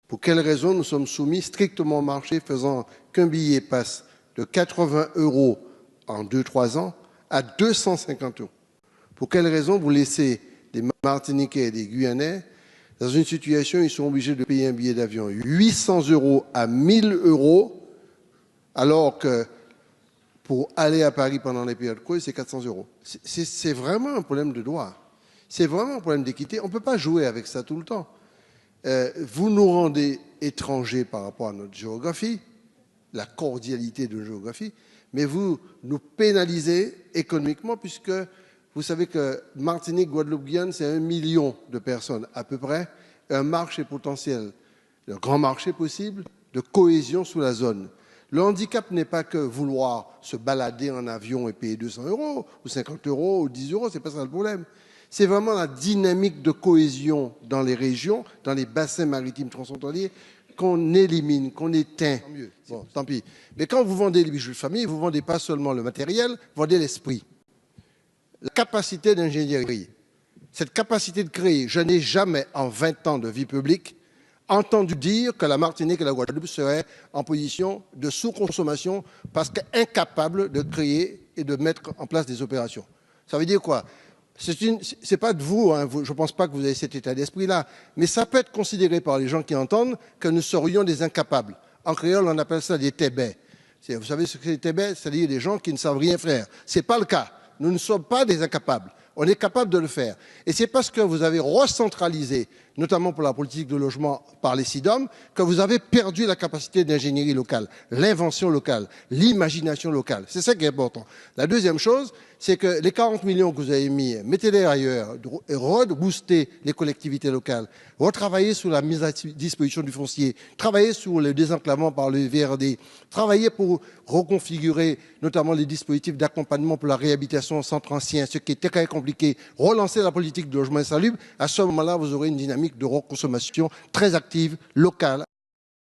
Pour quelle raison nous sommes soumis strictement au marché, faisant qu'un billet passe de 80 € en 2-3 ans à 250 €? Pour quelle raison vous laissez des Martiniquais et des Guyanais dans une situation où ils sont obligés de payer un billet d'avion 800 € à 1000 €, alors que pour aller à Paris pendant les périodes creuses, c'est 400 €. C'est vraiment un problème de droit. C'est vraiment un problème d'équité. On ne peut pas jouer avec ça tout le temps. Vous nous rendez étrangers par rapport à notre géographie, la cordialité de géographie, mais vous nous pénalisez économiquement puisque vous savez que Martinique, Guadeloupe, Guyane, c'est 1 million de personnes à peu près, un marché potentiel, le grand marché possible de cohésion sous la zone. Le handicap n'est pas que vouloir se balader en avion et payer 200 € ou 50 € ou 10 €, c'est pas ça le problème. C'est vraiment la dynamique de cohésion dans les régions, dans les bassins maritimes transfrontaliers, qu'on élimine, qu'on éteint. Tant mieux. Bon, tant pis. Mais quand vous vendez les bijoux de famille, vous ne vendez pas seulement le matériel, vous vendez l'esprit. La capacité d'ingénierie. Cette capacité de créer, je n'ai jamais, en 20 ans de vie publique, entendu dire que la Martinique et la Guadeloupe seraient en position de sous-consommation parce qu'incapables de créer et de mettre en place des opérations. Ça veut dire quoi? C'est pas de vous, hein, je ne pense pas que vous avez cet état d'esprit-là, mais ça peut être considéré par les gens qui entendent que nous serions des incapables. En créole, on appelle ça des tébés. Vous savez ce que c'est des tébés? C'est-à-dire des gens qui ne savent rien faire. Ce n'est pas le cas. Nous ne sommes pas des incapables. On est capable de le faire. Et c'est parce que vous avez recentralisé, notamment pour la politique de logement par les SIDOM, que vous avez perdu la capacité d'ingénierie locale, l'invention locale, l'imagination locale. C'est ça qui est important. La deuxième chose, c'est que les 40 millions que vous avez mis, mettez-les ailleurs, rebooster les collectivités locales, retravailler sur la mise à disposition du foncier, travailler sur le désenclavement par le VRD, travailler pour reconfigurer notamment les dispositifs d'accompagnement pour la réhabilitation en centre ancien, ce qui était très compliqué, relancer la politique de logement insalubre. À ce moment-là, vous aurez une dynamique de reconsommation très active, locale.